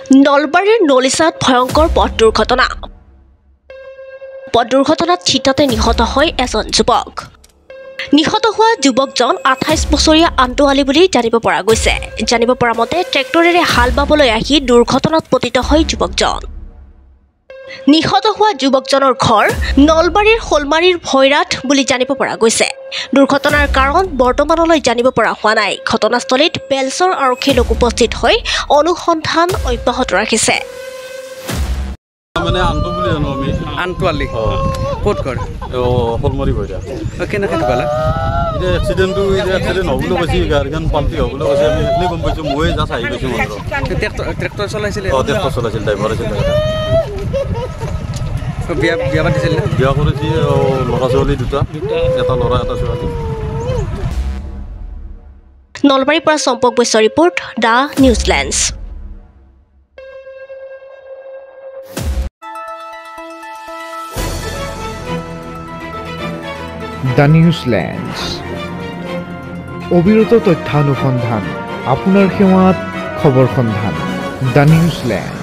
নলবাৰীৰ নলিচাত ভয়ংকৰ পথ দুৰ্ঘটনাত থিতাতে নিহত হয় এজন যুৱক। নিহত হোৱা যুৱকজন ২৮ বছৰীয়া আন্টু আলী বুলি জানিব পৰা গৈছে। জানিব পৰা মতে ট্ৰেক্টৰেৰে হাল বাবলৈ আহি দুৰ্ঘটনাত পতিত হয় যুৱকজন। নিহত হোৱা যুৱকজনৰ ঘৰ নলবাৰীৰ শোলমাৰীৰ ভৈৰাত বুলি জানিব পৰা গৈছে। দুৰ্ঘটনাৰ কাৰণ বৰ্তমানলৈ জানিব পৰা হোৱা নাই। ঘটনাস্থলীত বেলচৰ আৰক্ষীৰ লোক উপস্থিত হৈ অনুসন্ধান অব্যাহত ৰাখিছে। মানে আন্টু বুলি জানো আমি। আন্টু আলী ক'ত কৰে? শোলমাৰী ভৈৰা। কেনেকৈ ঢুকালে? এতিয়া এক্সিডেণ্টটো এক্সিডেণ্ট হ'বলৈ কৈছে, গাড়ীখন পাল্টি হ'বলৈ কৈছে। আমি সেইখিনি গম পাইছোঁ, ময়ে জাষ্ট আহি পাইছোঁ মাত্ৰ। ট্ৰেক্টৰ চলাইছিলে? ট্ৰেক্টৰ চলাইছিল, ড্ৰাইভাৰ আছিল। বিয়া পাতিছিল? বিয়া কৰিছে, ল'ৰা ছোৱালী দুটা, এটা ল'ৰা এটা ছোৱালী। নলবাৰীৰ পৰা চম্পক বৈশ্যৰ ৰিপৰ্ট, দ্য নিউজলেণ্ডছ। দ্য নিউজলেণ্ডছ, অবিৰত তথ্যানুসন্ধান, আপোনাৰ সেৱাত খবৰ সন্ধান। দ্য নিউজলেণ্ডছ।